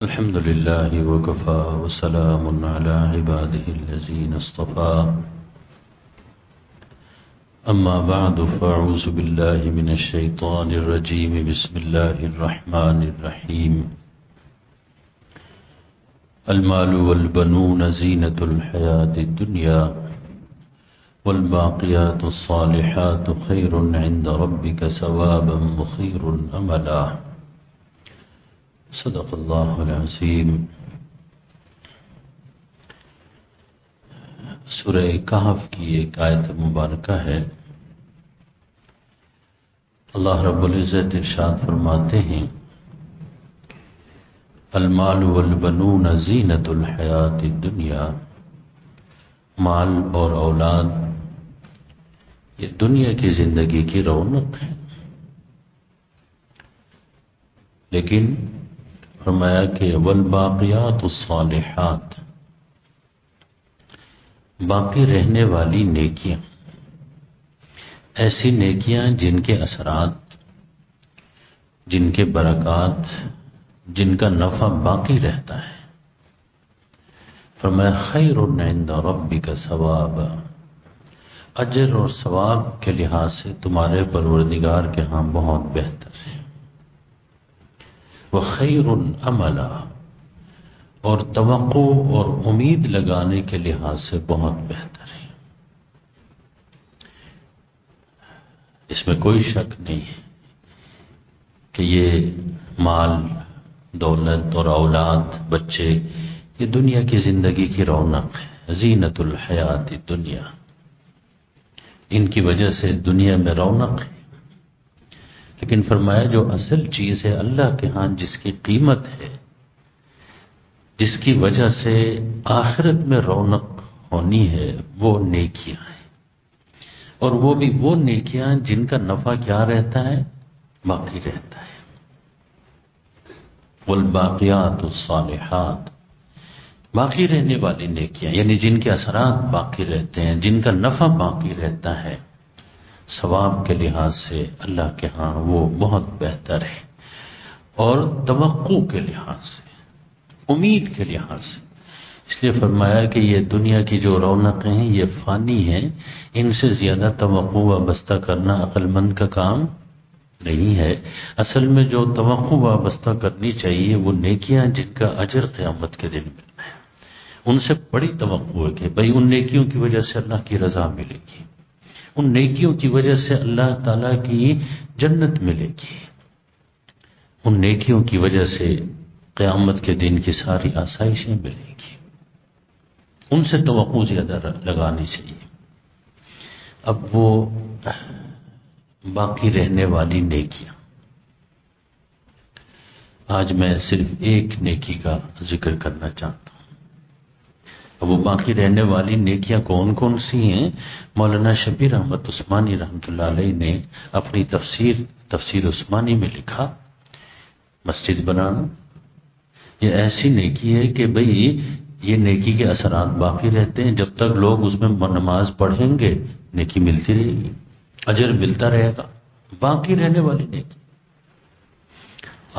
الحمد لله وكفى وسلام على عباده الذين اصطفى أما بعد فأعوذ بالله من الشيطان الرجيم بسم الله الرحمن الرحيم المال والبنون زينة الحياة الدنيا والباقيات الصالحات خير عند ربك ثوابا وخير أملا صدق اللہ العظیم۔ سورہ کہف کی ایک آیت مبارکہ ہے۔ اللہ رب العزت ارشاد فرماتے ہیں المال والبنون زینت الحیات الدنیا، مال اور اولاد یہ دنیا کی زندگی کی رونق ہے، لیکن فرمایا کہ والباقیات الصالحات، باقی رہنے والی نیکیاں، ایسی نیکیاں جن کے اثرات، جن کے برکات، جن کا نفع باقی رہتا ہے، فرمایا خیر عند ربک ثواب، اجر اور ثواب کے لحاظ سے تمہارے پروردگار کے ہاں بہت بہتر ہے، وخیر عملا، اور توقع اور امید لگانے کے لحاظ سے بہت بہتر ہے۔ اس میں کوئی شک نہیں ہے کہ یہ مال، دولت اور اولاد، بچے یہ دنیا کی زندگی کی رونق ہے، زینت الحیات الدنیا، ان کی وجہ سے دنیا میں رونق ہے، لیکن فرمایا جو اصل چیز ہے اللہ کے ہاں جس کی قیمت ہے، جس کی وجہ سے آخرت میں رونق ہونی ہے، وہ نیکیاں ہیں، اور وہ بھی وہ نیکیاں جن کا نفع کیا رہتا ہے، باقی رہتا ہے۔ والباقیات الصالحات، باقی رہنے والی نیکیاں یعنی جن کے اثرات باقی رہتے ہیں، جن کا نفع باقی رہتا ہے، ثواب کے لحاظ سے اللہ کے ہاں وہ بہت بہتر ہے، اور توقع کے لحاظ سے، امید کے لحاظ سے۔ اس لیے فرمایا کہ یہ دنیا کی جو رونقیں ہیں یہ فانی ہیں، ان سے زیادہ توقع وابستہ کرنا عقل مند کا کام نہیں ہے۔ اصل میں جو توقع وابستہ کرنی چاہیے وہ نیکیاں جن کا اجر قیامت کے دن ملنا ہے، ان سے بڑی توقع ہے کہ بھئی ان نیکیوں کی وجہ سے اللہ کی رضا ملے گی، ان نیکیوں کی وجہ سے اللہ تعالیٰ کی جنت ملے گی، ان نیکیوں کی وجہ سے قیامت کے دن کی ساری آسائشیں ملیں گی، ان سے توقع زیادہ لگانی چاہیے۔ اب وہ باقی رہنے والی نیکیاں، آج میں صرف ایک نیکی کا ذکر کرنا چاہتا ہوں۔ اب وہ باقی رہنے والی نیکیاں کون کون سی ہیں؟ مولانا شبیر احمد عثمانی رحمۃ اللہ علیہ نے اپنی تفسیر عثمانی میں لکھا، مسجد بنانا یہ ایسی نیکی ہے کہ بھئی یہ نیکی کے اثرات باقی رہتے ہیں، جب تک لوگ اس میں نماز پڑھیں گے نیکی ملتی رہے گی، اجر ملتا رہے گا، باقی رہنے والی نیکی۔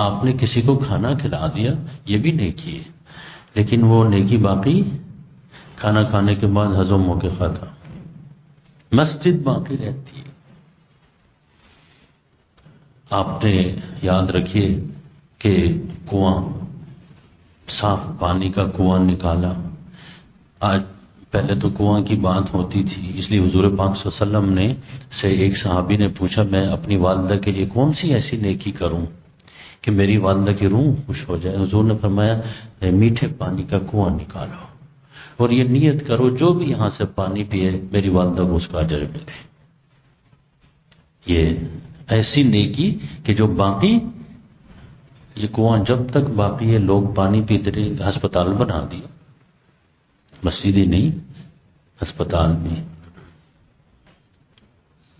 آپ نے کسی کو کھانا کھلا دیا یہ بھی نیکی ہے، لیکن وہ نیکی باقی، کھانا کھانے کے بعد ہضم ہو کے ختم، مسجد باقی رہتی ہے۔ آپ نے یاد رکھیے کہ کنواں، صاف پانی کا کنواں نکالا، آج پہلے تو کنواں کی بات ہوتی تھی، اس لیے حضور پاک صلی اللہ علیہ وسلم نے سے ایک صحابی نے پوچھا میں اپنی والدہ کے لیے کون سی ایسی نیکی کروں کہ میری والدہ کی روح خوش ہو جائے؟ حضور نے فرمایا میٹھے پانی کا کنواں نکالو اور یہ نیت کرو جو بھی یہاں سے پانی پیے میری والدہ کو اس کا اجر ملے۔ یہ ایسی نیکی کہ جو باقی، یہ کنواں جب تک باقی ہے لوگ پانی پیتے رہے، ہسپتال بنا دیا، مسجد ہی نہیں ہسپتال بھی،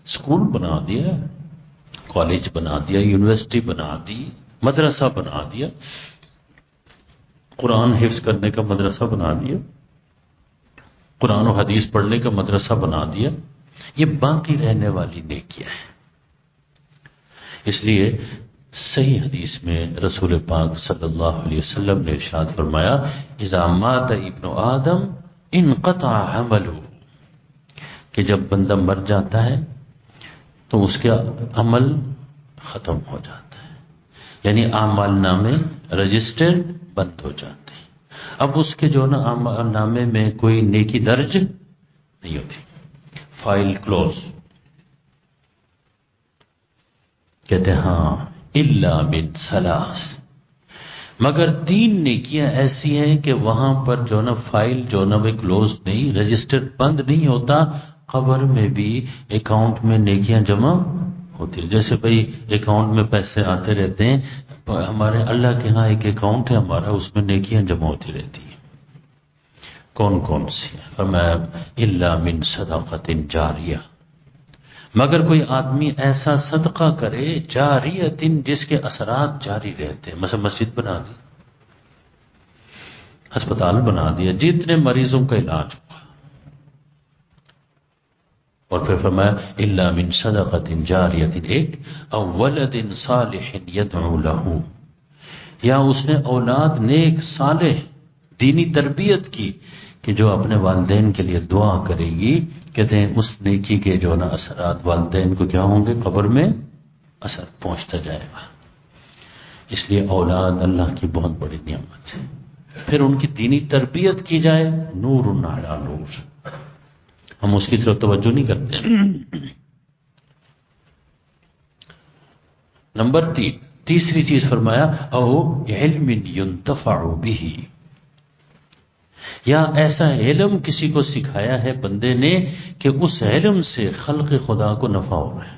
اسکول بنا دیا، کالج بنا دیا، یونیورسٹی بنا دی، مدرسہ بنا دیا، قرآن حفظ کرنے کا مدرسہ بنا دیا، قرآن و حدیث پڑھنے کا مدرسہ بنا دیا، یہ باقی رہنے والی نیکیاں ہیں۔ اس لیے صحیح حدیث میں رسول پاک صلی اللہ علیہ وسلم نے ارشاد فرمایا اذا مات ابن آدم انقطع عملہ، کہ جب بندہ مر جاتا ہے تو اس کے عمل ختم ہو جاتا ہے، یعنی اعمال نامے رجسٹر بند ہو جاتے ہیں۔ اب اس کے جو نا اعمال نامے میں کوئی نیکی درج نہیں ہوتی، فائل کلوز کہتے ہیں ہاں الا من ثلاث، مگر 3 نیکیاں ایسی ہیں کہ وہاں پر جو نا فائل جو نا وہ کلوز نہیں، رجسٹر بند نہیں ہوتا، قبر میں بھی اکاؤنٹ میں نیکیاں جمع ہوتی ہیں۔ جیسے بھئی اکاؤنٹ میں پیسے آتے رہتے ہیں، ہمارے اللہ کے ہاں ایک اکاؤنٹ ہے ہمارا، اس میں نیکیاں جمع ہوتی رہتی ہیں۔ کون کون سی؟ فرمایا الا من صدقۃ جاریہ، مگر کوئی آدمی ایسا صدقہ کرے جاریۃ جس کے اثرات جاری رہتے ہیں، مثلا مسجد بنا دی، ہسپتال بنا دیا، جتنے مریضوں کا علاج ہوا۔ اور پھر فرمایا الا من صدقۃ جاریۃ، ایک او ولد صالح یدعو لہ، یا اس نے اولاد نیک صالح دینی تربیت کی کہ جو اپنے والدین کے لیے دعا کرے گی، کہتے ہیں اس نیکی کے جو نا اثرات والدین کو کیا ہوں گے، قبر میں اثر پہنچتا جائے گا۔ اس لیے اولاد اللہ کی بہت بڑی نعمت ہے۔ پھر ان کی دینی تربیت کی جائے، نور علی نور، ہم اس کی طرف توجہ نہیں کرتے ہیں۔ نمبر 3، تیسری چیز فرمایا او علم ينتفع به، یا ایسا علم کسی کو سکھایا ہے بندے نے کہ اس علم سے خلق خدا کو نفع ہو رہا ہے،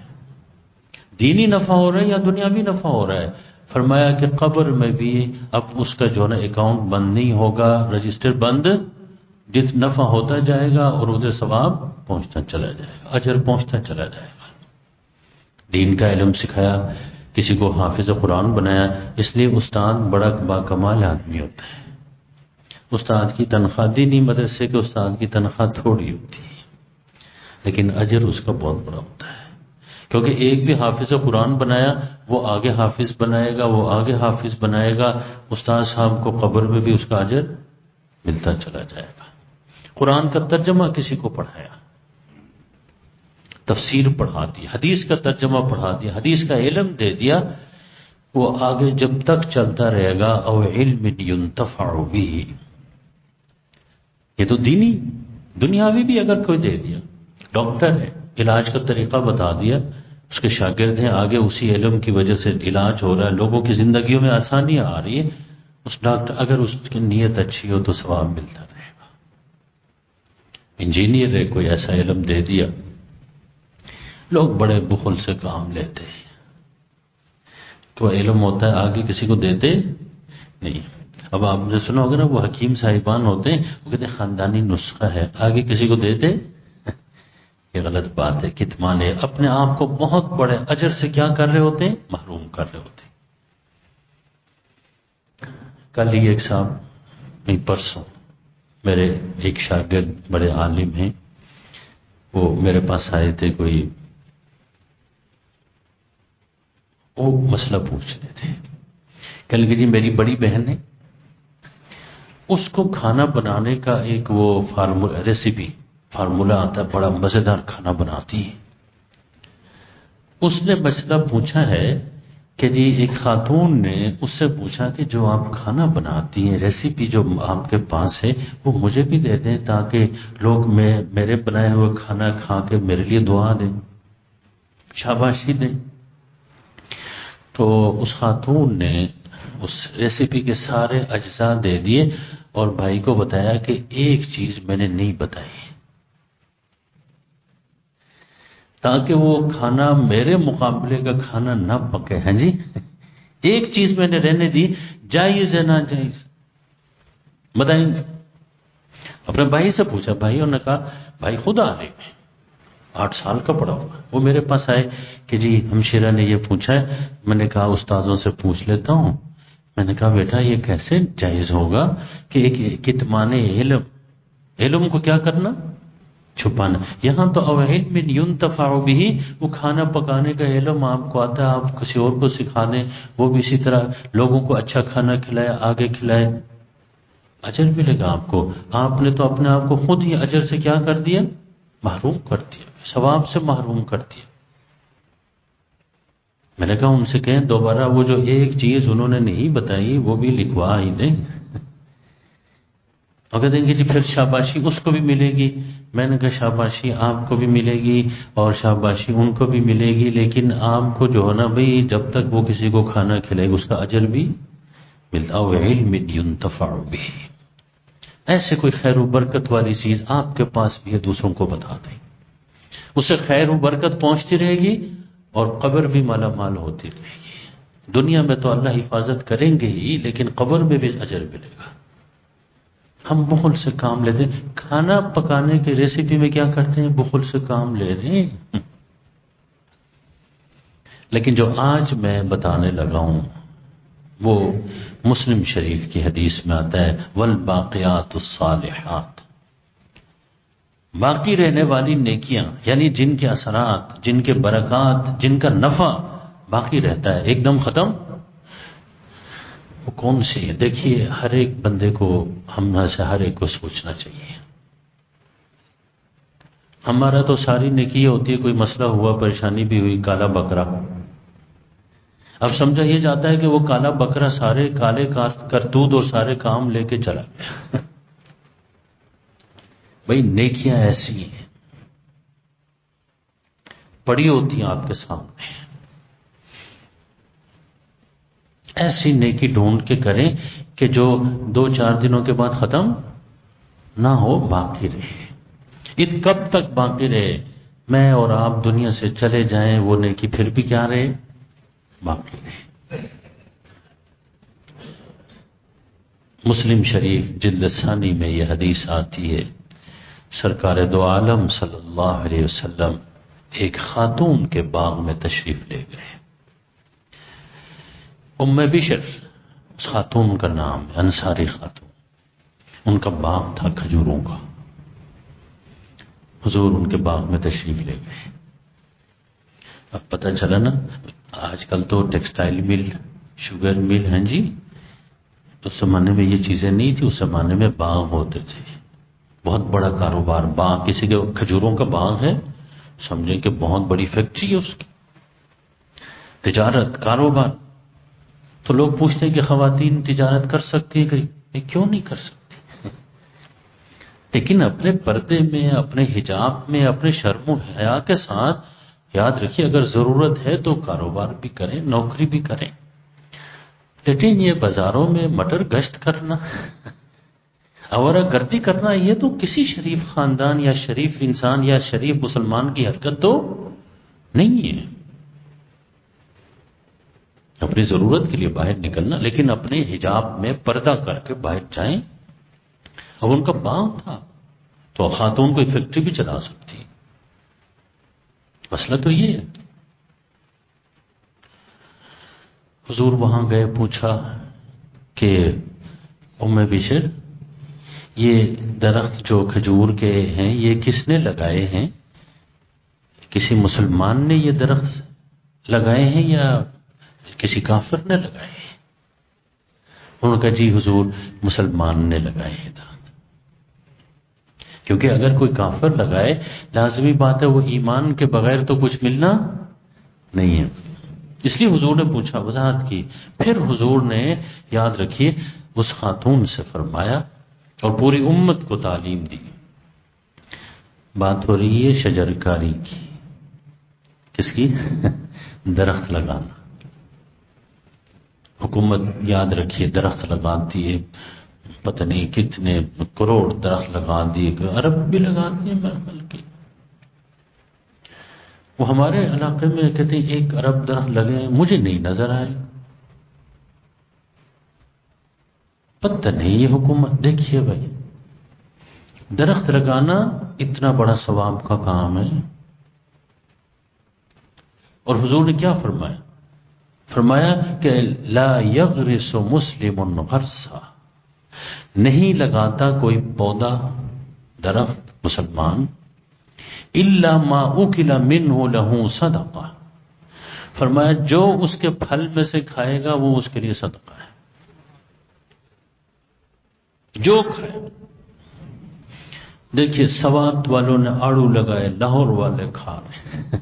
دینی نفع ہو رہا ہے یا دنیاوی نفع ہو رہا ہے۔ فرمایا کہ قبر میں بھی اب اس کا جو نا اکاؤنٹ بند نہیں ہوگا، رجسٹر بند، جت نفع ہوتا جائے گا اور ادھر ثواب پہنچتا چلا جائے گا، اجر پہنچتا چلا جائے گا۔ دین کا علم سکھایا، کسی کو حافظ قرآن بنایا، اس لیے استاد بڑا باکمال آدمی ہوتا ہے۔ استاد کی تنخواہ دینی مدرسے کے استاد کی تنخواہ تھوڑی ہوتی ہے، لیکن اجر اس کا بہت بڑا ہوتا ہے، کیونکہ ایک بھی حافظ قرآن بنایا، وہ آگے حافظ بنائے گا، وہ آگے حافظ بنائے گا، استاد صاحب کو قبر میں بھی اس کا اجر ملتا چلا جائے گا۔ قرآن کا ترجمہ کسی کو پڑھایا، تفسیر پڑھا دی، حدیث کا ترجمہ پڑھا دیا، حدیث کا علم دے دیا، وہ آگے جب تک چلتا رہے گا۔ او علم ينتفع به، یہ تو دینی، دنیاوی بھی اگر کوئی دے دیا، ڈاکٹر ہے، علاج کا طریقہ بتا دیا، اس کے شاگرد ہیں، آگے اسی علم کی وجہ سے علاج ہو رہا ہے، لوگوں کی زندگیوں میں آسانیاں آ رہی ہے، اس ڈاکٹر اگر اس کی نیت اچھی ہو تو ثواب ملتا رہے گا۔ انجینئر ہے، کوئی ایسا علم دے دیا، لوگ بڑے بخل سے کام لیتے ہیں، تو علم ہوتا ہے آگے کسی کو دیتے نہیں۔ اب آپ نے سنا ہوگا نا، وہ حکیم صاحبان ہوتے ہیں، وہ کہتے ہیں خاندانی نسخہ ہے، آگے کسی کو دیتے، یہ غلط بات ہے، کتمان ہے، اپنے آپ کو بہت بڑے اجر سے کیا کر رہے ہوتے ہیں، محروم کر رہے ہوتے ہیں۔ کل ہی ایک صاحب، نہیں پرسوں، میرے ایک شاگرد بڑے عالم ہیں، وہ میرے پاس آئے تھے، کوئی وہ مسئلہ پوچھ رہے تھے، کہنے لگے جی میری بڑی بہن ہے، اس کو کھانا بنانے کا ایک وہ ریسیپی فارمولا آتا ہے، بڑا مزیدار کھانا بناتی ہے۔ اس نے مسئلہ پوچھا ہے کہ جی ایک خاتون نے اس سے پوچھا کہ جو آپ کھانا بناتی ہیں، ریسیپی جو آپ کے پاس ہے، وہ مجھے بھی دے دیں تاکہ لوگ میرے بنائے ہوئے کھانا کھا کے میرے لیے دعا دیں، شاباشی دیں۔ تو اس خاتون نے اس ریسیپی کے سارے اجزاء دے دیے اور بھائی کو بتایا کہ ایک چیز میں نے نہیں بتائی، تاکہ وہ کھانا میرے مقابلے کا کھانا نہ پکے۔ ہیں جی، ایک چیز میں نے رہنے دی، جائز ہے ناجائز بتائیں گے۔ اپنے بھائی سے پوچھا، بھائیوں نے کہا، بھائی خود عالم ہے، 8 سال کا پڑھا ہوا، وہ میرے پاس آئے کہ جی ہمشیرہ نے یہ پوچھا ہے۔ میں نے کہا استاذوں سے پوچھ لیتا ہوں۔ میں نے کہا بیٹا یہ کیسے جائز ہوگا کہ ایک کتمان علم کو کیا کرنا، چھپانا. یہاں تو او علم ينتفع به، وہ کھانا پکانے کا علم آپ کو آتا ہے، آپ کسی اور کو سکھا دیں، وہ بھی اسی طرح لوگوں کو اچھا کھانا کھلائے، آگے کھلائے، اجر ملے گا آپ کو. آپ نے تو اپنے آپ کو خود ہی اجر سے کیا کر دیا؟ محروم کر دیا، ثواب سے محروم کر دیا. میں نے کہا ان سے کہیں دوبارہ وہ جو ایک چیز انہوں نے نہیں بتائی وہ بھی لکھوا ہی دیں. اور کہتے ہیں کہ جی پھر شاباشی اس کو بھی ملے گی. میں نے کہا شاباشی آپ کو بھی ملے گی اور شاباشی ان کو بھی ملے گی، لیکن آپ کو جو ہے نا بھئی جب تک وہ کسی کو کھانا کھلائے گا اس کا اجر بھی ملتا. او علم ينتفع به، ایسے کوئی خیر و برکت والی چیز آپ کے پاس بھی ہے، دوسروں کو بتا دیں، اس سے خیر و برکت پہنچتی رہے گی اور قبر بھی مالا مال ہوتی رہے گی. دنیا میں تو اللہ حفاظت کریں گے ہی، لیکن قبر میں بھی اجر ملے گا. ہم بخل سے کام لیتے ہیں. کھانا پکانے کی ریسیپی میں کیا کرتے ہیں؟ بخل سے کام لے رہے ہیں. لیکن جو آج میں بتانے لگا ہوں وہ مسلم شریف کی حدیث میں آتا ہے والباقیات الصالحات، باقی رہنے والی نیکیاں، یعنی جن کے اثرات، جن کے برکات، جن کا نفع باقی رہتا ہے، ایک دم ختم. وہ کون سی ہے؟ دیکھیے ہر ایک بندے کو، ہم میں سے ہر ایک کو سوچنا چاہیے. ہمارا تو ساری نیکی ہوتی ہے، کوئی مسئلہ ہوا، پریشانی بھی ہوئی، کالا بکرا. اب سمجھا یہ جاتا ہے کہ وہ کالا بکرا سارے کالے کرتوت اور سارے کام لے کے چلا گیا. بھئی نیکیاں ایسی ہیں پڑی ہوتی ہیں آپ کے سامنے، ایسی نیکی ڈھونڈ کے کریں کہ جو 2-4 دنوں کے بعد ختم نہ ہو، باقی رہے. کب تک باقی رہے؟ میں اور آپ دنیا سے چلے جائیں وہ نیکی پھر بھی کیا رہے؟ باقی رہے. مسلم شریف جلد ثانی میں یہ حدیث آتی ہے، سرکار دو عالم صلی اللہ علیہ وسلم ایک خاتون کے باغ میں تشریف لے گئے. ام بشر اس خاتون کا نام ہے، انصاری خاتون. ان کا باغ تھا کھجوروں کا. حضور ان کے باغ میں تشریف لے گئے. اب پتہ چلا نا آج کل تو ٹیکسٹائل مل، شوگر مل ہیں جی. اس زمانے میں یہ چیزیں نہیں تھی، اس زمانے میں باغ ہوتے تھے. بہت بڑا کاروبار. باغ، کسی کے کھجوروں کا باغ ہے سمجھیں کہ بہت بڑی فیکٹری ہے اس کی. تجارت، کاروبار. تو لوگ پوچھتے ہیں کہ خواتین تجارت کر سکتی ہے کہ کیوں نہیں کر سکتی؟ لیکن اپنے پردے میں، اپنے حجاب میں، اپنے شرم و حیا کے ساتھ. یاد رکھیے اگر ضرورت ہے تو کاروبار بھی کریں، نوکری بھی کریں. لیکن یہ بازاروں میں مٹر گشت کرنا، آوارہ گردی کرنا، یہ تو کسی شریف خاندان یا شریف انسان یا شریف مسلمان کی حرکت تو نہیں ہے. اپنی ضرورت کے لیے باہر نکلنا، لیکن اپنے حجاب میں پردہ کر کے باہر جائیں. اب ان کا باغ تھا تو خاتون کوئی فیکٹری بھی چلا سکتی. مسئلہ تو یہ ہے. حضور وہاں گئے، پوچھا کہ ام بشر یہ درخت جو کھجور کے ہیں یہ کس نے لگائے ہیں؟ کسی مسلمان نے یہ درخت لگائے ہیں یا کسی کافر نے لگائے ہیں؟ انہوں نے کہا جی حضور مسلمان نے لگائے ہیں درخت. کیونکہ اگر کوئی کافر لگائے لازمی بات ہے وہ ایمان کے بغیر تو کچھ ملنا نہیں ہے. اس لیے حضور نے پوچھا، وضاحت کی. پھر حضور نے یاد رکھیے اس خاتون سے فرمایا اور پوری امت کو تعلیم دی. بات ہو رہی ہے شجرکاری کی. کس کی؟ درخت لگانا. حکومت یاد رکھیے درخت لگاتی ہے، پتہ نہیں کتنے کروڑ درخت لگا دیے، ارب بھی لگا دیے محفل کی. وہ ہمارے علاقے میں کہتے ہیں 1 ارب درخت لگے، مجھے نہیں نظر آئے. پتہ نہیں یہ حکومت. دیکھیے بھائی درخت لگانا اتنا بڑا ثواب کا کام ہے. اور حضور نے کیا فرمایا؟ فرمایا کہ لا یغرس مسلم غرسا، نہیں لگاتا کوئی پودا، درخت مسلمان الا ما اکل منہ لہ صدقہ، فرمایا جو اس کے پھل میں سے کھائے گا وہ اس کے لیے صدقہ ہے، جو کھائے۔ دیکھیے سوات والوں نے آڑو لگائے، لاہور والے کھا رہے ہیں۔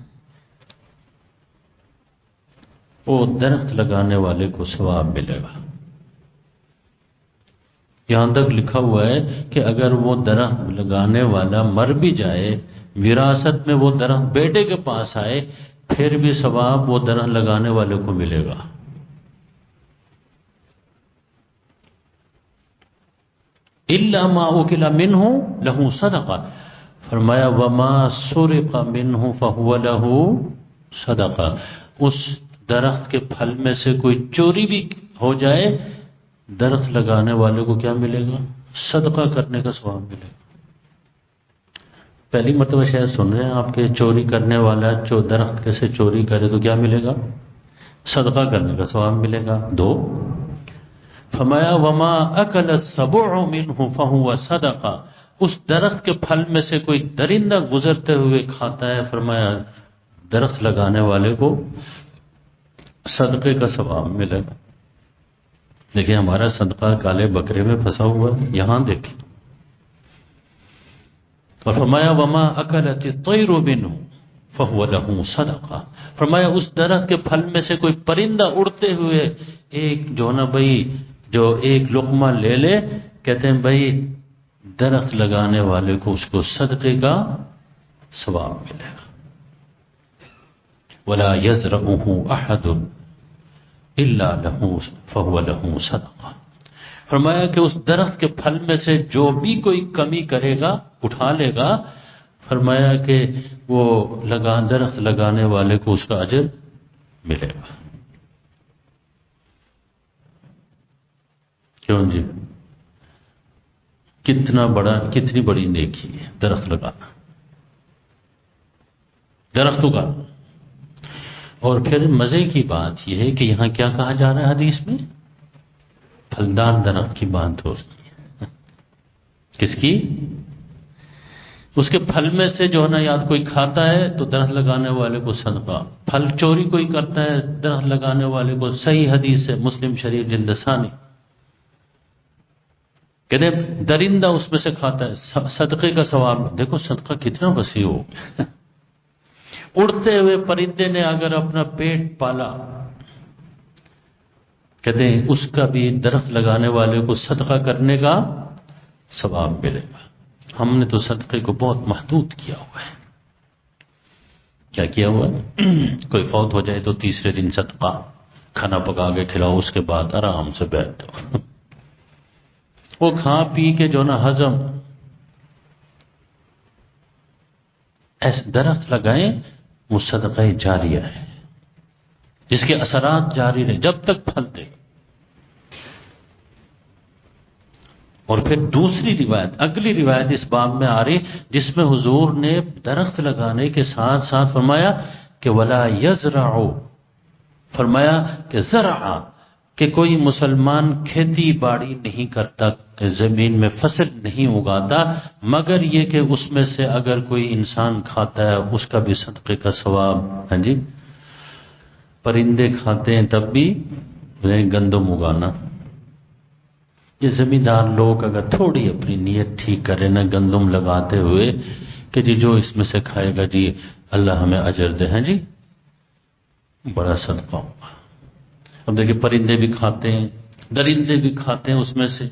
وہ درخت لگانے والے کو ثواب ملے گا۔ یہاں تک لکھا ہوا ہے کہ اگر وہ درخت لگانے والا مر بھی جائے، وراثت میں وہ درخت بیٹے کے پاس آئے، پھر بھی ثواب وہ درخت لگانے والے کو ملے گا۔ الا ما اکل منہ لہ صدقہ، فرمایا وما سرق منہ فہو لہ صدقہ، اس درخت کے پھل میں سے کوئی چوری بھی ہو جائے، درخت لگانے والے کو کیا ملے گا؟ صدقہ کرنے کا ثواب ملے گا۔ پہلی مرتبہ شاید سن رہے ہیں آپ کے چوری کرنے والا جو درخت کیسے چوری کرے تو کیا ملے گا؟ صدقہ کرنے کا ثواب ملے گا۔ دو، فرمایا وما اکل السبع منہ فہو صدقہ، اس درخت کے پھل میں سے کوئی درندہ گزرتے ہوئے کھاتا ہے، فرمایا درخت لگانے والے کو صدقے کا ثواب ملے گا۔ دیکھیں ہمارا صدقہ کالے بکرے میں پھنسا ہوا ہے، یہاں دیکھیں۔ اور فرمایا وما اکلت الطیر منہ فہو لہ صدقہ، فرمایا اس درخت کے پھل میں سے کوئی پرندہ اڑتے ہوئے ایک جو نا بھائی جو ایک لقمہ لے لے، کہتے ہیں بھائی درخت لگانے والے کو اس کو صدقے کا ثواب ملے گا۔ ولا یزرعہ احد الا لہ فہو لہ صدقہ، فرمایا کہ اس درخت کے پھل میں سے جو بھی کوئی کمی کرے گا، اٹھا لے گا، فرمایا کہ وہ درخت لگانے والے کو اس کا اجر ملے گا۔ کیوں جی؟ کتنی بڑی نیکی ہے درخت لگانا، درخت اگانا۔ اور پھر مزے کی بات یہ ہے کہ یہاں کیا کہا جا رہا ہے حدیث میں؟ پھلدار درخت کی بات ہو رہی ہے۔ کس کی؟ اس کے پھل میں سے جو ہے نا یاد کوئی کھاتا ہے تو درخت لگانے والے کو صدقہ، پھل چوری کوئی کرتا ہے درخت لگانے والے کو، صحیح حدیث ہے مسلم شریف جلد ثانی، کہتے ہیں درندہ اس میں سے کھاتا ہے صدقے کا ثواب۔ دیکھو صدقہ کتنا وسیع ہو گیا۔ اڑتے ہوئے پرندے نے اگر اپنا پیٹ پالا، کہتے ہیں اس کا بھی درخت لگانے والے کو صدقہ کرنے کا ثواب ملے گا۔ ہم نے تو صدقے کو بہت محدود کیا ہوا ہے۔ کیا کیا ہوا ہے؟ کوئی فوت ہو جائے تو تیسرے دن صدقہ، کھانا پکا کے کھلاؤ، اس کے بعد آرام سے بیٹھ جاؤ۔ وہ کھا پی کے جو نا ہضم، ایسے درخت لگائیں، وہ صدقہ جاریہ ہے جس کے اثرات جاری رہے جب تک پھل دے۔ اور پھر دوسری روایت، اگلی روایت اس باب میں آ رہی جس میں حضور نے درخت لگانے کے ساتھ ساتھ فرمایا کہ ولا یزرع، فرمایا کہ زرع، کہ کوئی مسلمان کھیتی باڑی نہیں کرتا، کہ زمین میں فصل نہیں اگاتا، مگر یہ کہ اس میں سے اگر کوئی انسان کھاتا ہے اس کا بھی صدقے کا ثواب۔ ہاں جی، پرندے کھاتے ہیں تب بھی گندم اگانا۔ یہ زمیندار لوگ اگر تھوڑی اپنی نیت ٹھیک کرے نا گندم لگاتے ہوئے کہ جی جو اس میں سے کھائے گا جی اللہ ہمیں اجر دے، ہیں جی، بڑا صدقہ ہوگا۔ اب دیکھیں پرندے بھی کھاتے ہیں، درندے بھی کھاتے ہیں اس میں سے۔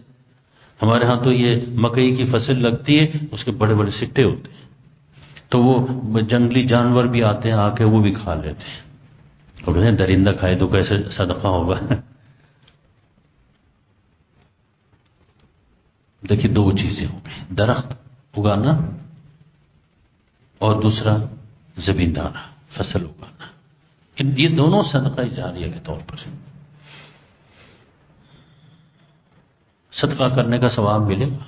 ہمارے ہاں تو یہ مکئی کی فصل لگتی ہے، اس کے بڑے بڑے سٹے ہوتے ہیں، تو وہ جنگلی جانور بھی آتے ہیں آ کے وہ بھی کھا لیتے ہیں۔ اور کہتے ہیں درندہ کھائے تو کیسے صدقہ ہوگا؟ دیکھیے دو چیزیں ہو گئی، درخت اگانا اور دوسرا زمیندارہ فصل اگانا، یہ دونوں صدقہ جاریہ کے طور پر صدقہ کرنے کا ثواب ملے گا۔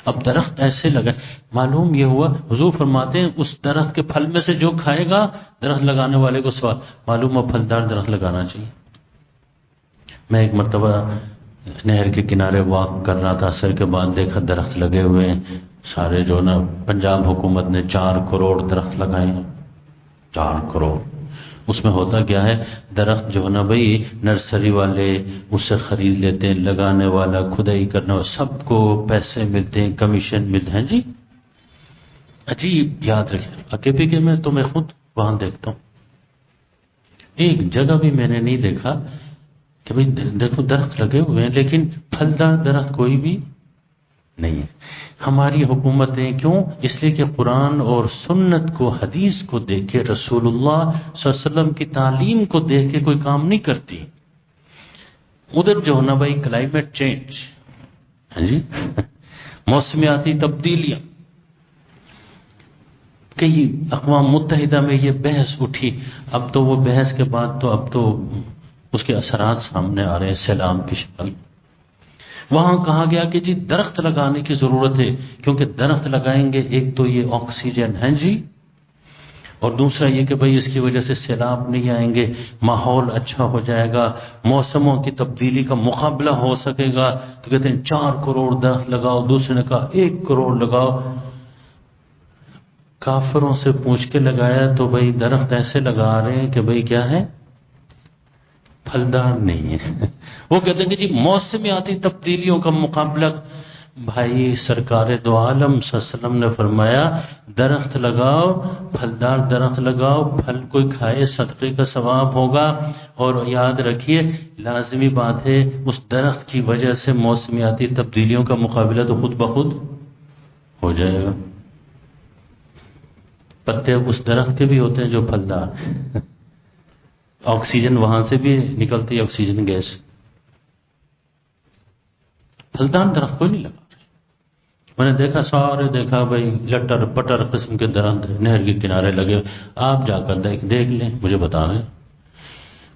اب درخت ایسے لگا، معلوم یہ ہوا حضور فرماتے ہیں اس درخت کے پھل میں سے جو کھائے گا درخت لگانے والے کو ثواب۔ معلوم ہے پھلدار درخت لگانا چاہیے۔ میں ایک مرتبہ نہر کے کنارے واک کر رہا تھا، عصر کے بعد دیکھا درخت لگے ہوئے ہیں، سارے جو نا پنجاب حکومت نے 4 کروڑ درخت لگائے ہیں، 4 کروڑ۔ اس میں ہوتا کیا ہے، درخت جو ہے نا بھائی نرسری والے اس سے خرید لیتے ہیں، لگانے والا، کھدائی کرنے والا، سب کو پیسے ملتے ہیں، کمیشن ملتے ہیں جی۔ عجیب، یاد رکھیں اکیپی کے میں تو میں خود وہاں دیکھتا ہوں، ایک جگہ بھی میں نے نہیں دیکھا کہ بھئی دیکھو درخت لگے ہوئے ہیں لیکن پھلدار درخت کوئی بھی نہیں ہے۔ ہماری حکومتیں کیوں؟ اس لیے کہ قرآن اور سنت کو، حدیث کو دیکھ کے، رسول اللہ صلی اللہ علیہ وسلم کی تعلیم کو دیکھ کے کوئی کام نہیں کرتی۔ ادھر جو ہے نا بھائی کلائمیٹ چینج، ہاں جی، موسمیاتی تبدیلیاں، کئی اقوام متحدہ میں یہ بحث اٹھی، اب تو وہ بحث کے بعد تو اب تو اس کے اثرات سامنے آ رہے ہیں سیلاب کی شکل۔ وہاں کہا گیا کہ جی درخت لگانے کی ضرورت ہے، کیونکہ درخت لگائیں گے ایک تو یہ آکسیجن ہے جی، اور دوسرا یہ کہ بھئی اس کی وجہ سے سیلاب نہیں آئیں گے، ماحول اچھا ہو جائے گا، موسموں کی تبدیلی کا مقابلہ ہو سکے گا۔ تو کہتے ہیں 4 کروڑ درخت لگاؤ، دوسرے نے کہا 1 کروڑ لگاؤ۔ کافروں سے پوچھ کے لگایا تو بھئی درخت ایسے لگا رہے ہیں کہ بھئی کیا ہے، پھلدار نہیں ہے۔ وہ کہتے ہیں کہ جی موسمیاتی تبدیلیوں کا مقابلہ۔ بھائی سرکار دو عالم صلی اللہ علیہ وسلم نے فرمایا درخت لگاؤ، پھلدار درخت لگاؤ، پھل کوئی کھائے صدقے کا ثواب ہوگا، اور یاد رکھیے لازمی بات ہے اس درخت کی وجہ سے موسمیاتی تبدیلیوں کا مقابلہ تو خود بخود ہو جائے گا۔ پتے اس درخت کے بھی ہوتے ہیں جو پھلدار، آکسیجن وہاں سے بھی نکلتی ہے، آکسیجن گیس۔ پھلدار درخت کوئی نہیں لگا رہے۔ میں نے دیکھا، سارے دیکھا بھائی لٹر پٹر قسم کے درخت نہر کے کنارے لگے، آپ جا کر دیکھ لیں، مجھے بتا رہے۔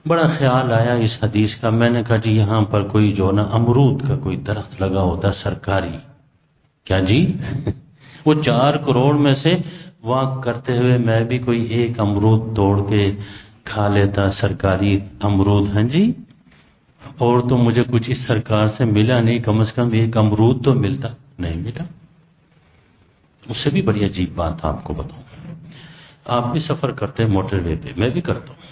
بڑا خیال آیا اس حدیث کا، میں نے کہا جی یہاں پر کوئی جو نا امرود کا کوئی درخت لگا ہوتا سرکاری، کیا جی وہ 4 کروڑ میں سے واک کرتے ہوئے میں بھی کوئی ایک امرود توڑ کے کھا لیتا، سرکاری امرود، ہاں جی، اور تو مجھے کچھ اس سرکار سے ملا نہیں، کم از کم ایک امرود تو ملتا نہیں، ملا۔ اس سے بھی بڑی عجیب بات آپ کو بتاؤں، آپ بھی سفر کرتے ہیں موٹر وے پہ، میں بھی کرتا ہوں،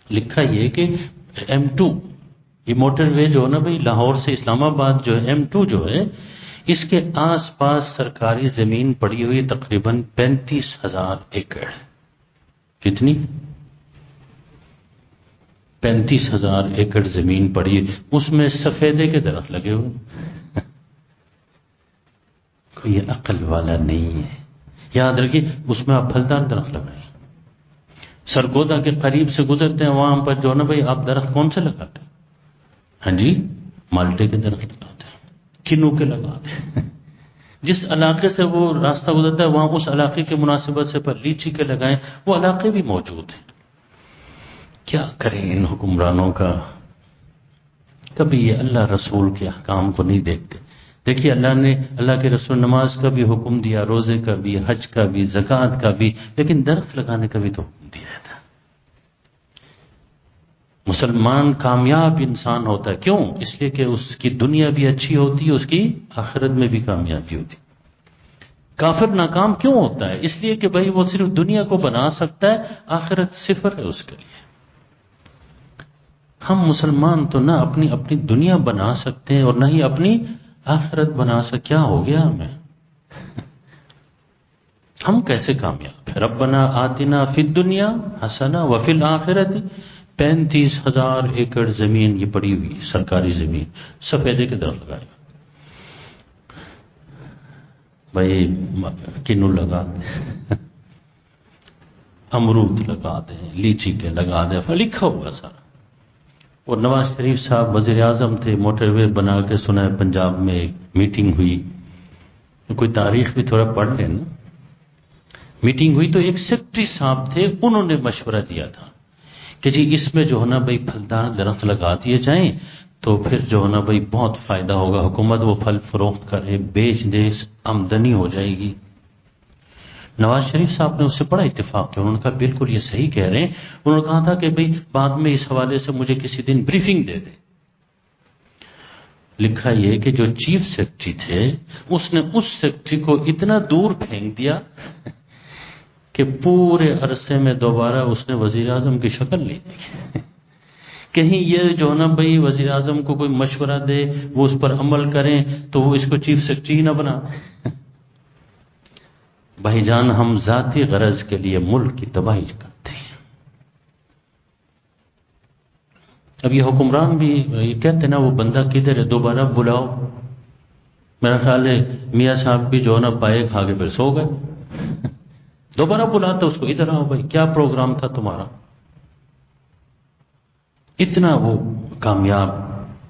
لکھا یہ کہ M2 یہ موٹر وے جو ہے نا بھئی لاہور سے اسلام آباد جو ہے M2 جو ہے، اس کے آس پاس سرکاری زمین پڑی ہوئی تقریباً 35,000 ایکڑ۔ کتنی؟ 35,000 ایکڑ زمین پڑی ہے، اس میں سفیدے کے درخت لگے ہوئے۔ کوئی عقل والا نہیں ہے۔ یاد رکھیے اس میں آپ پھلدار درخت لگائیں۔ سرگودا کے قریب سے گزرتے ہیں، وہاں پر جو نا بھائی آپ درخت کون سے لگاتے ہیں؟ ہاں جی، مالٹے کے درخت لگاتے ہیں، کنو کے لگاتے ہیں۔ جس علاقے سے وہ راستہ گزرتا ہے وہاں اس علاقے کے مناسبت سے پر لیچی کے لگائیں، وہ علاقے بھی موجود ہیں۔ کیا کریں ان حکمرانوں کا، کبھی یہ اللہ رسول کے احکام کو نہیں دیکھتے۔ دیکھیے اللہ کے رسول نماز کا بھی حکم دیا، روزے کا بھی، حج کا بھی، زکوٰۃ کا بھی، لیکن درخت لگانے کا بھی تو حکم دیا تھا۔ مسلمان کامیاب انسان ہوتا ہے، کیوں؟ اس لیے کہ اس کی دنیا بھی اچھی ہوتی ہے، اس کی آخرت میں بھی کامیابی ہوتی ہے۔ کافر ناکام کیوں ہوتا ہے؟ اس لیے کہ بھائی وہ صرف دنیا کو بنا سکتا ہے، آخرت صفر ہے اس کے لیے۔ ہم مسلمان تو نہ اپنی دنیا بنا سکتے ہیں اور نہ ہی اپنی آخرت بنا سکتے۔ کیا ہو گیا ہمیں؟ ہم کیسے کامیاب ہیں؟ ربنا آتنا فی الدنیا حسنہ وفی الآخرۃ۔ 35,000 ایکڑ زمین یہ پڑی ہوئی سرکاری زمین، سفیدے کے درخت لگائے، بھائی کنو لگا دیں، امرود لگا دیں، لیچی کے لگا دیں، لکھا ہوا سارا۔ اور نواز شریف صاحب وزیر اعظم تھے، موٹر وے بنا کے سنا ہے پنجاب میں ایک میٹنگ ہوئی، کوئی تاریخ بھی تھوڑا پڑھ لیں نا۔ میٹنگ ہوئی تو ایک سیکرٹری صاحب تھے، انہوں نے مشورہ دیا تھا کہ جی اس میں جو ہے نا بھائی پھلدار درخت لگا دیے جائیں تو پھر جو ہے نا بھائی بہت فائدہ ہوگا، حکومت وہ پھل فروخت کرے، بیچ دے، آمدنی ہو جائے گی۔ نواز شریف صاحب نے اس سے بڑا اتفاق کیا، انہوں نے کہا بالکل یہ صحیح کہہ رہے ہیں۔ انہوں نے کہا تھا کہ بھئی بعد میں اس حوالے سے مجھے کسی دن بریفنگ دے دیں، لکھا یہ کہ جو چیف سیکرٹری تھے اس نے اس سیکرٹری کو اتنا دور پھینک دیا کہ پورے عرصے میں دوبارہ اس نے وزیر اعظم کی شکل نہیں دیکھی. کہیں یہ جو ہے نا بھائی وزیر اعظم کو کوئی مشورہ دے وہ اس پر عمل کریں تو وہ اس کو چیف سیکرٹری ہی نہ بنا. بھائی جان ہم ذاتی غرض کے لیے ملک کی تباہی کرتے ہیں. اب یہ حکمران بھی یہ کہتے نا وہ بندہ کدھر ہے دوبارہ بلاؤ. میرا خیال ہے میاں صاحب بھی جو ہے نا پائے کھا کے پھر سو گئے. دوبارہ بلاتا اس کو ادھر آؤ بھائی کیا پروگرام تھا تمہارا. اتنا وہ کامیاب.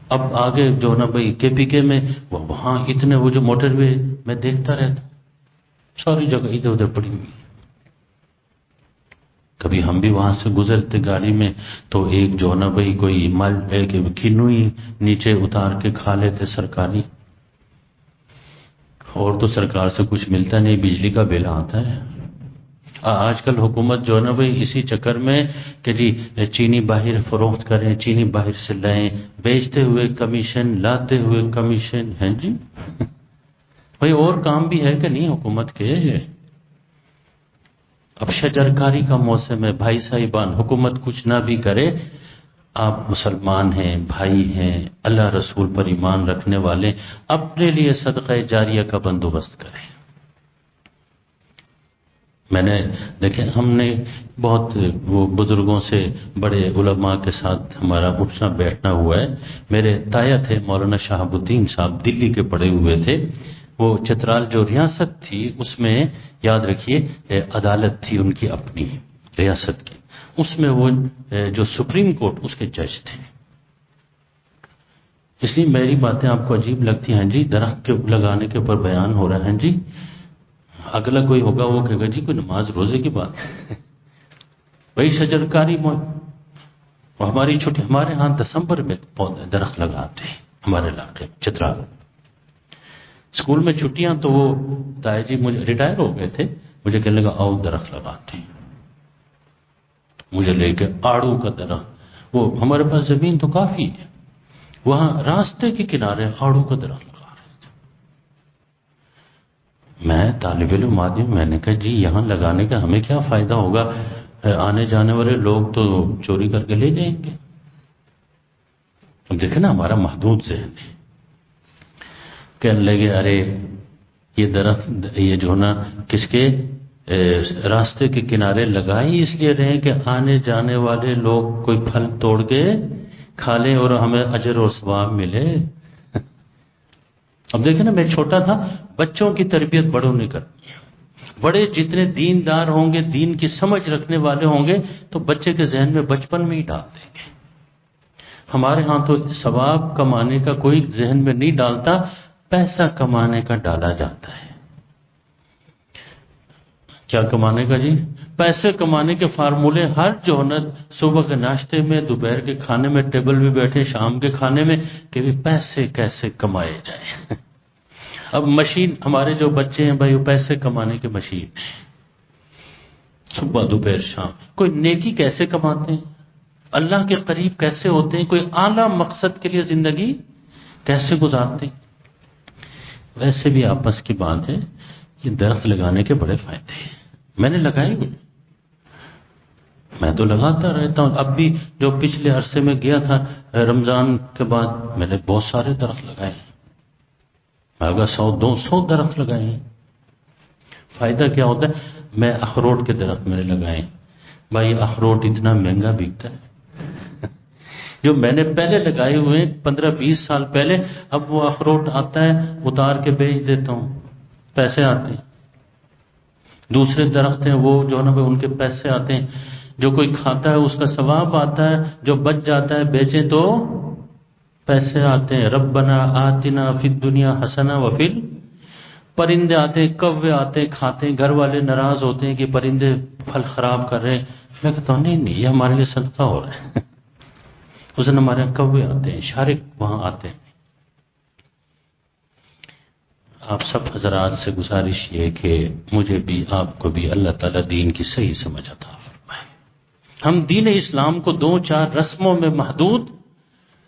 اب آگے جو نا بھائی کے پی کے میں وہاں اتنے وہ جو موٹر وے میں دیکھتا رہتا ساری جگہ ادھر ادھر پڑی ہوئی. کبھی ہم بھی وہاں سے گزرتے گاڑی میں تو ایک جو نا بھائی کوئی مال کھنوئی نیچے اتار کے کھا لیتے سرکاری. اور تو سرکار سے کچھ ملتا نہیں بجلی کا بل آتا ہے. آج کل حکومت جو ہے نا بھائی اسی چکر میں کہ جی چینی باہر فروخت کریں چینی باہر سے لائیں بیچتے ہوئے کمیشن لاتے ہوئے کمیشن ہیں جی. بھائی اور کام بھی ہے کہ نہیں حکومت کے. اب شجرکاری کا موسم ہے. بھائی صاحبان حکومت کچھ نہ بھی کرے آپ مسلمان ہیں بھائی ہیں اللہ رسول پر ایمان رکھنے والے اپنے لیے صدقہ جاریہ کا بندوبست کریں. میں نے دیکھیں ہم نے بہت وہ بزرگوں سے بڑے علماء کے ساتھ ہمارا اٹھنا بیٹھنا ہوا ہے. میرے تایا تھے مولانا شہاب الدین صاحب دلی کے پڑھے ہوئے تھے. وہ چترال جو ریاست تھی اس میں یاد رکھیے عدالت تھی ان کی اپنی ریاست کی. اس میں وہ جو سپریم کورٹ اس کے جج تھے. اس لیے میری باتیں آپ کو عجیب لگتی ہیں جی. درخت کے لگانے کے اوپر بیان ہو رہا ہے جی. اگلا کوئی ہوگا وہ کہے گا جی کوئی نماز روزے کی بات ہے. بھائی شجرکاری ہماری چھٹی ہمارے ہاں دسمبر میں درخت لگاتے ہیں ہمارے علاقے چترال. اسکول میں چھٹیاں تو وہ تایا جی مجھے ریٹائر ہو گئے تھے مجھے کہنے لگا آؤ درخت لگاتے ہیں. مجھے لے کے آڑو کا درخت وہ ہمارے پاس زمین تو کافی ہے وہاں راستے کے کنارے آڑو کا درخت لگا رہے تھے. میں طالب علم آدمی میں نے کہا جی یہاں لگانے کا ہمیں کیا فائدہ ہوگا آنے جانے والے لوگ تو چوری کر کے لے جائیں گے. اب دیکھیں نا ہمارا محدود ذہن ہے. کہنے لگے ارے یہ درخت یہ جو نا کس کے راستے کے کنارے لگائی اس لیے رہے کہ آنے جانے والے لوگ کوئی پھل توڑ کے کھا لیں اور ہمیں اجر اور ثواب ملے. اب دیکھیں نا میں چھوٹا تھا بچوں کی تربیت بڑوں نے کرنی ہے. بڑے جتنے دیندار ہوں گے دین کی سمجھ رکھنے والے ہوں گے تو بچے کے ذہن میں بچپن میں ہی ڈال دیں گے. ہمارے ہاں تو ثواب کمانے کا کوئی ذہن میں نہیں ڈالتا پیسہ کمانے کا ڈالا جاتا ہے. کیا کمانے کا جی پیسے کمانے کے فارمولے ہر جو ہے نا صبح کے ناشتے میں دوپہر کے کھانے میں ٹیبل بھی بیٹھے شام کے کھانے میں کہ بھی پیسے کیسے کمائے جائیں. اب مشین ہمارے جو بچے ہیں بھائی وہ پیسے کمانے کے مشین ہیں. صبح دوپہر شام کوئی نیکی کیسے کماتے ہیں اللہ کے قریب کیسے ہوتے ہیں کوئی اعلیٰ مقصد کے لیے زندگی کیسے گزارتے ہیں. ویسے بھی آپس کی بات ہے یہ درخت لگانے کے بڑے فائدے ہیں. میں نے لگائے ہوئے میں تو لگاتا رہتا ہوں. اب بھی جو پچھلے عرصے میں گیا تھا رمضان کے بعد میں نے بہت سارے درخت لگائے ہیں. آگا 100-200 درخت لگائے ہیں. فائدہ کیا ہوتا ہے میں اخروٹ کے درخت میں نے لگائے. بھائی اخروٹ اتنا مہنگا بکتا ہے جو میں نے پہلے لگائے ہوئے 15-20 سال پہلے اب وہ اخروٹ آتا ہے اتار کے بیچ دیتا ہوں پیسے آتے ہیں. دوسرے درخت ہیں وہ جو ہے نا ان کے پیسے آتے ہیں. جو کوئی کھاتا ہے اس کا ثواب آتا ہے جو بچ جاتا ہے بیچے تو پیسے آتے ہیں. ربنا آتنا فی الدنیا حسنہ وفی پرندے آتے ہیں کوے آتے ہیں کھاتے ہیں. گھر والے ناراض ہوتے ہیں کہ پرندے پھل خراب کر رہے ہیں. میں کہتا ہوں نہیں یہ ہمارے لیے صدقہ ہو رہا ہے. اس دن ہمارے یہاں کوے آتے ہیں شارک وہاں آتے ہیں. آپ سب حضرات سے گزارش یہ کہ مجھے بھی آپ کو بھی اللہ تعالیٰ دین کی صحیح سمجھ عطا فرمائے. ہم دین اسلام کو 2-4 رسموں میں محدود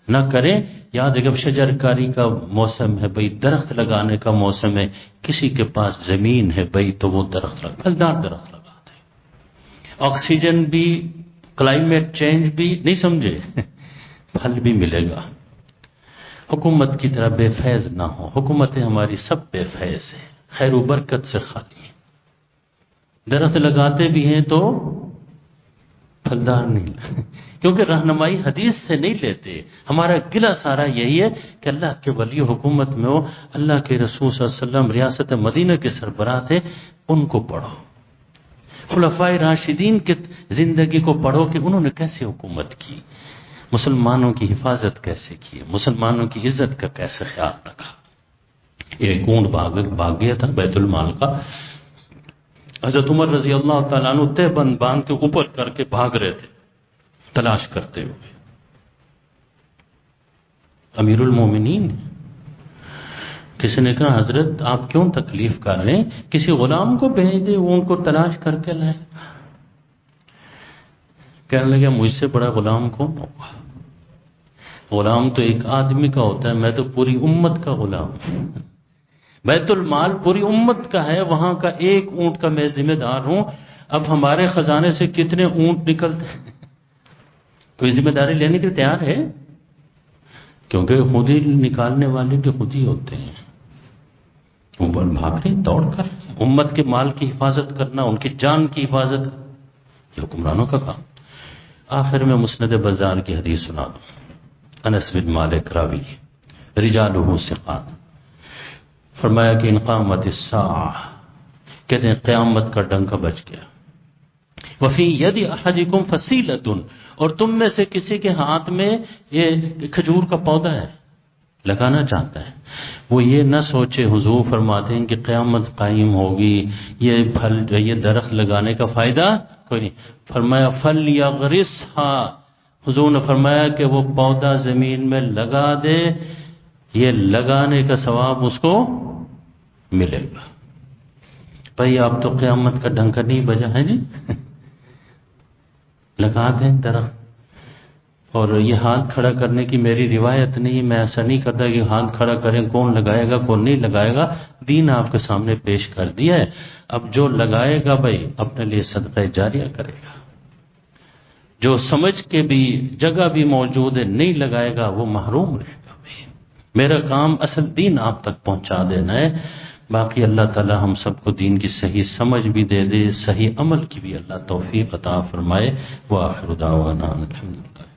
نہ کریں. یاد ہے جب شجر کاری کا موسم ہے بھئی، درخت لگانے کا موسم ہے، کسی کے پاس زمین ہے بھئی تو وہ درخت پھلدار درخت لگا دے. آکسیجن بھی، کلائمیٹ چینج بھی، نہیں سمجھے، پھل بھی ملے گا. حکومت کی طرح بے فیض نہ ہو. حکومتیں ہماری سب بے فیض ہیں، خیر و برکت سے خالی ہیں. درخت لگاتے بھی ہیں تو پھلدار نہیں، کیونکہ رہنمائی حدیث سے نہیں لیتے. ہمارا گلہ سارا یہی ہے کہ اللہ کے ولی حکومت میں ہو، اللہ کے رسول صلی اللہ علیہ وسلم ریاست مدینہ کے سربراہ تھے، ان کو پڑھو. خلفائے راشدین کی زندگی کو پڑھو کہ انہوں نے کیسے حکومت کی، مسلمانوں کی حفاظت کیسے کی، مسلمانوں کی عزت کا کیسے خیال رکھا. ایک اونٹ بھاگ گیا تھا بیت المال کا. حضرت عمر رضی اللہ تعالیٰ عنہ تہ بند باندھ کے اوپر کر کے بھاگ رہے تھے تلاش کرتے ہوئے. امیر المومنین کسی نے کہا حضرت آپ کیوں تکلیف کر رہے ہیں، کسی غلام کو بھیج دے وہ ان کو تلاش کر کے لائے. کہنے لگے مجھ سے بڑا غلام کون ہوگا، غلام تو ایک آدمی کا ہوتا ہے، میں تو پوری امت کا غلام ہوں. بیت المال پوری امت کا ہے، وہاں کا ایک اونٹ کا میں ذمہ دار ہوں. اب ہمارے خزانے سے کتنے اونٹ نکلتے ہیں، کوئی ذمہ داری لینے کے تیار ہے؟ کیونکہ خود ہی نکالنے والے بھی خود ہی ہوتے ہیں. اوپر بھاگ رہے، دوڑ کر امت کے مال کی حفاظت کرنا، ان کی جان کی حفاظت، یہ حکمرانوں کا کام. آخر میں مسند بزار کی حدیث سنا دوں. انس بن مالک راوی، رجالہ ثقات، فرمایا کہ ان قامت الساعہ، کہتے ہیں قیامت کا ڈنکا بج گیا. وفی ید احدکم فصیلۃ، اور تم میں سے کسی کے ہاتھ میں یہ کھجور کا پودا ہے، لگانا چاہتا ہے. وہ یہ نہ سوچے، حضور فرماتے ہیں کہ قیامت قائم ہوگی، یہ پھل یہ درخت لگانے کا فائدہ کوئی نہیں. فرمایا فلیغرسھا، حضور نے فرمایا کہ وہ پودا زمین میں لگا دے، یہ لگانے کا ثواب اس کو ملے گا. بھائی آپ تو قیامت کا ڈنکا نہیں بجا ہے جی. لگا دیں درخت. اور یہ ہاتھ کھڑا کرنے کی میری روایت نہیں، میں ایسا نہیں کرتا کہ ہاتھ کھڑا کریں، کون لگائے گا کون نہیں لگائے گا، دین آپ کے سامنے پیش کر دیا ہے. اب جو لگائے گا بھائی اپنے لیے صدقہ جاریہ کرے گا، جو سمجھ کے بھی جگہ بھی موجود ہے نہیں لگائے گا وہ محروم رہے گا. بھائی میرا کام اصل دین آپ تک پہنچا دینا ہے. باقی اللہ تعالی ہم سب کو دین کی صحیح سمجھ بھی دے دے، صحیح عمل کی بھی اللہ توفیق عطا فرمائے. وآخر دعوانا الحمدللہ.